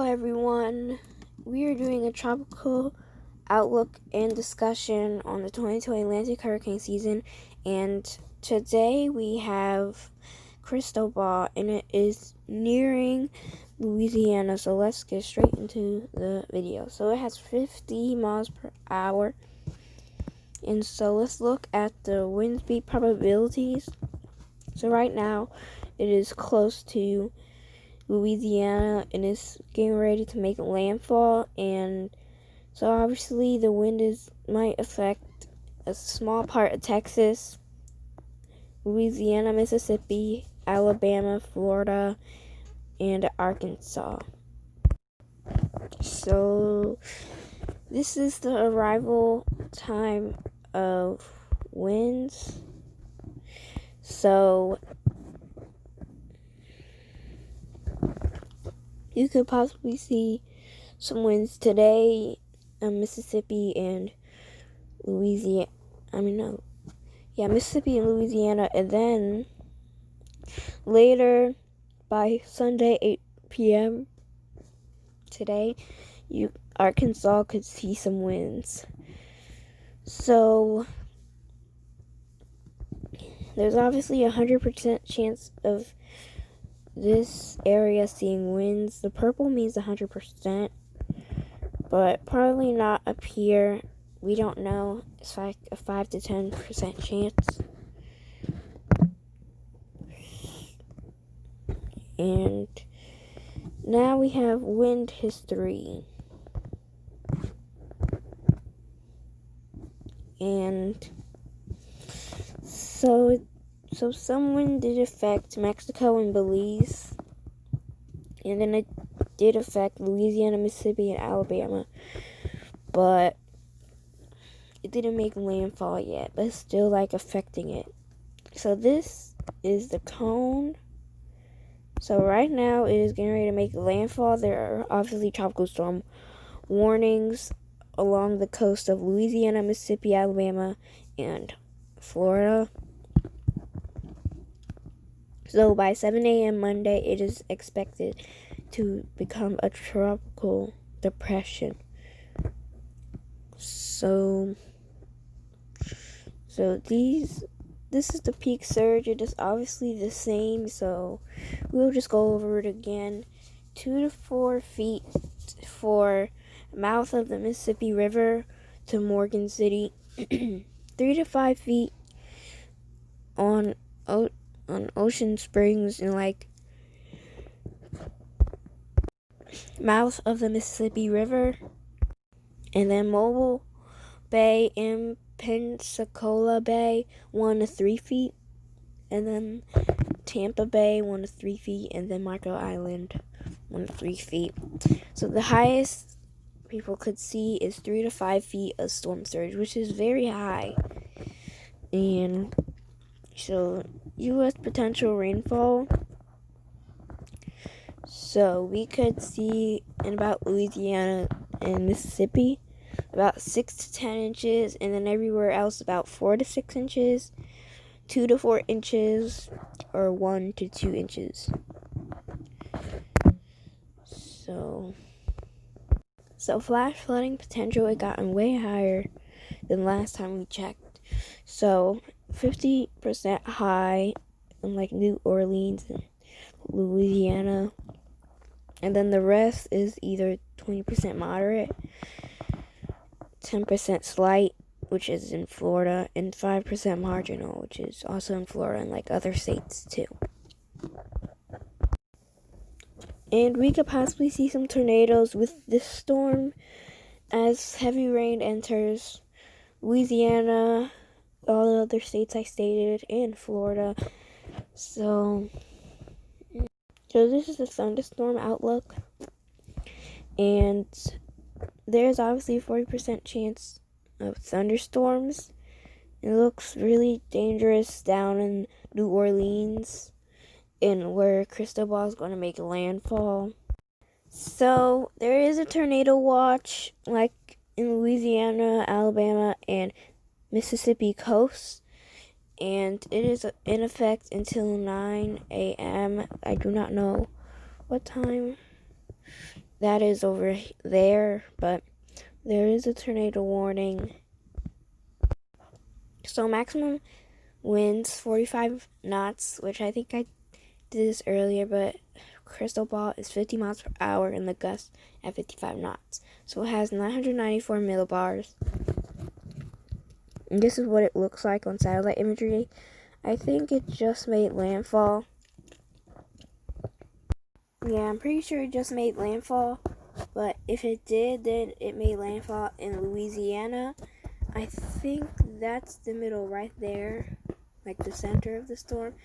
everyone. We are doing a tropical outlook and discussion on the 2020 Atlantic hurricane season, and today we have Cristobal, and it is nearing Louisiana, so let's get straight into the video. So it has 50 miles per hour, and so let's look at the wind speed probabilities. So right now it is close to Louisiana and it's getting ready to make landfall, and so obviously the wind might affect a small part of Texas, Louisiana, Mississippi, Alabama, Florida, and Arkansas. So this is the arrival time of winds. So you could possibly see some winds today in Mississippi and Louisiana. Mississippi and Louisiana, and then later by Sunday 8 p.m. today, Arkansas could see some winds. So there's obviously 100% chance of this area seeing winds. The purple means 100%, but probably not up here. We don't know. It's like a 5 to 10% chance. And now we have wind history. And so some wind did affect Mexico and Belize, and then it did affect Louisiana, Mississippi, and Alabama, but it didn't make landfall yet, but it's still affecting it. So this is the cone. So right now it is getting ready to make landfall. There are obviously tropical storm warnings along the coast of Louisiana, Mississippi, Alabama, and Florida. So by 7 a.m. Monday, it is expected to become a tropical depression. So this is the peak surge. It is obviously the same, so we'll just go over it again. 2 to 4 feet for mouth of the Mississippi River to Morgan City. 3 to 5 feet on Ocean Springs and mouth of the Mississippi River, and then Mobile Bay and Pensacola Bay 1 to 3 feet, and then Tampa Bay 1 to 3 feet, and then Marco Island 1 to 3 feet. So the highest people could see is 3 to 5 feet of storm surge, which is very high. And so U.S. potential rainfall. So we could see in about Louisiana and Mississippi about 6 to 10 inches, and then everywhere else about 4 to 6 inches, 2 to 4 inches, or 1 to 2 inches. So flash flooding potential, it gotten way higher than last time we checked. So 50% high in New Orleans and Louisiana, and then the rest is either 20% moderate, 10% slight, which is in Florida, and 5% marginal, which is also in Florida and other states too. And we could possibly see some tornadoes with this storm as heavy rain enters Louisiana, all the other states I stated, and Florida. So this is the thunderstorm outlook, and there's obviously a 40% chance of thunderstorms. It looks really dangerous down in New Orleans, and where Cristobal is going to make landfall. So there is a tornado watch in Louisiana, Alabama, and Mississippi coast, and it is in effect until 9 a.m. I do not know what time that is over there, but there is a tornado warning. So maximum winds 45 knots, which I think I did this earlier, but Cristobal is 50 miles per hour and the gust at 55 knots. So it has 994 millibars. And this is what it looks like on satellite imagery. I think it just made landfall. Yeah, I'm pretty sure it just made landfall. But if it did, then it made landfall in Louisiana. I think that's the middle right there, like the center of the storm.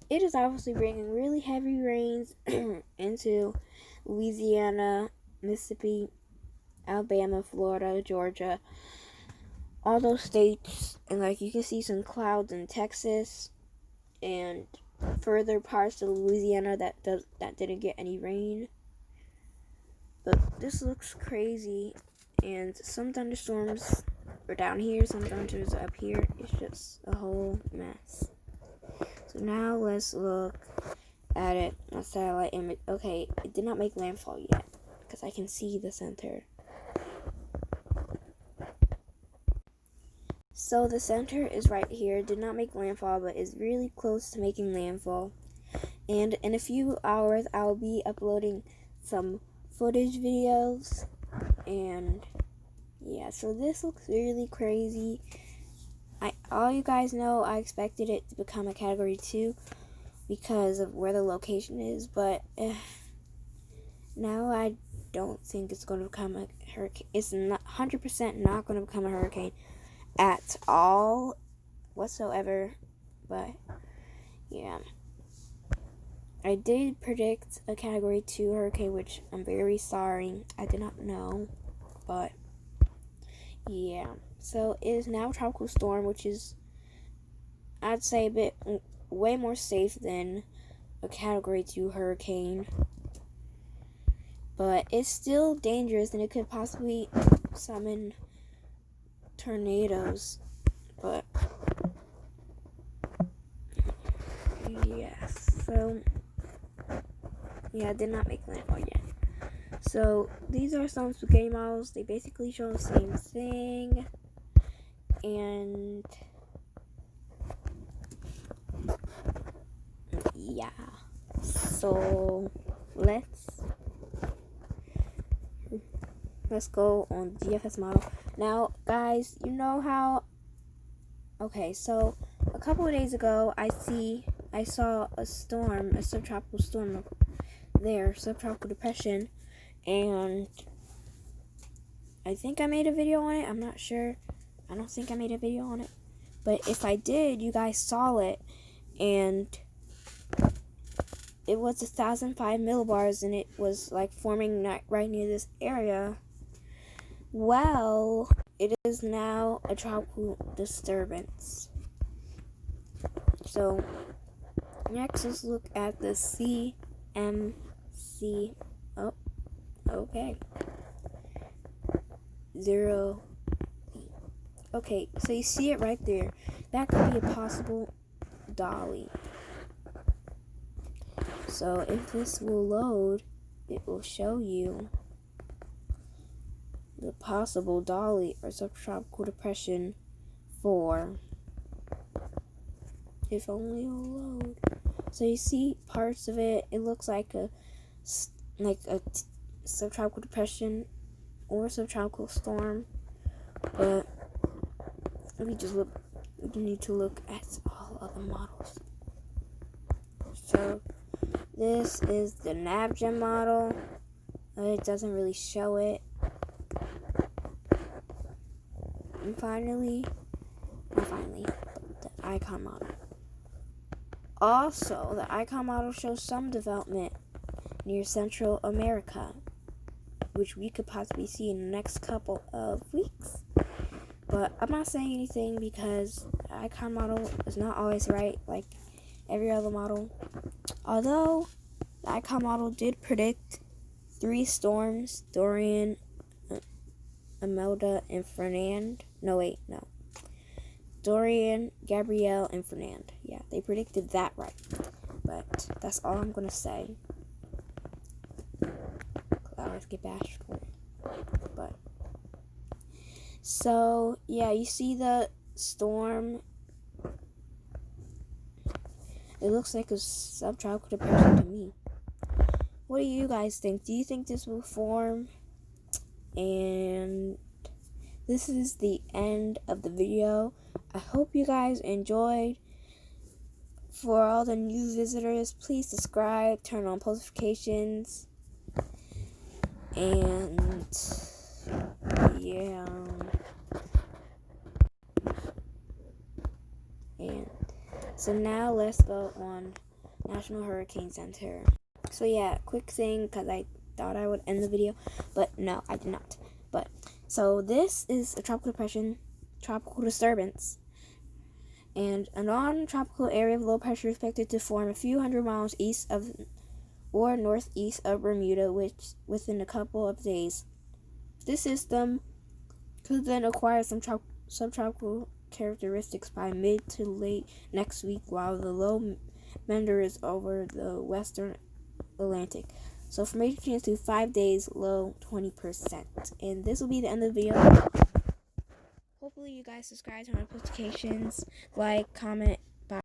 It is obviously bringing really heavy rains into Louisiana, Mississippi, Alabama, Florida, Georgia, all those states. And like you can see some clouds in Texas and further parts of Louisiana that didn't get any rain. But this looks crazy, and some thunderstorms are down here, some thunderstorms are up here. It's just a whole mess. So now let's look at it on satellite image. Okay, it did not make landfall yet because I can see the center. So the center is right here. It did not make landfall, but is really close to making landfall. And in a few hours, I'll be uploading some footage videos. And yeah, so this looks really crazy. All you guys know, I expected it to become a Category 2 because of where the location is, but now I don't think it's going to become a hurricane. It's not 100% not going to become a hurricane at all whatsoever. But yeah, I did predict a Category 2 hurricane, which I'm very sorry I did not know. But yeah, so it is now a tropical storm, which is, I'd say, a bit way more safe than a Category 2 hurricane. But it's still dangerous, and it could possibly summon tornadoes. But yes, so yeah, I did not make landfall yet. So these are some spaghetti models. They basically show the same thing. And yeah, so let's go on the GFS model. Now, guys, you know how, okay, so a couple of days ago, I saw a storm, a subtropical storm there, subtropical depression, and I think I made a video on it. I'm not sure. I don't think I made a video on it. But if I did, you guys saw it, and it was 1,005 millibars, and it was like forming right near this area. Well, it is now a tropical disturbance. So next, let's look at the CMC. Oh, okay. 0. Okay, so you see it right there. That could be a possible dolly. So if this will load, it will show you the possible dolly or subtropical depression 4. If only it'll load. So you see parts of it. It looks like a subtropical depression or subtropical storm, but we need to look at all of the models. So this is the NavGem model. It doesn't really show it. And finally, the icon model. Also, the icon model shows some development near Central America, which we could possibly see in the next couple of weeks. But I'm not saying anything because the icon model is not always right, like every other model. Although the icon model did predict 3 storms: Dorian, Imelda, and Fernand. Dorian, Gabrielle, and Fernand. Yeah, they predicted that right. But that's all I'm gonna say. Cloud to get bashed for it. But so yeah, you see the storm. It looks like a subtropical depression to me. What do you guys think? Do you think this will form? And this is the end of the video. I hope you guys enjoyed. For all the new visitors, please subscribe, turn on post notifications, and yeah. And so now let's go on National Hurricane Center. So yeah, quick thing, because I thought I would end the video, but no, I did not. But so this is a tropical depression, tropical disturbance, and a non-tropical area of low pressure is expected to form a few hundred miles east of or northeast of Bermuda, which within a couple of days. This system could then acquire some subtropical characteristics by mid to late next week, while the low meanders over the western Atlantic. So for major chance to 5 days, low 20%. And this will be the end of the video. Hopefully you guys subscribe to my notifications, like, comment,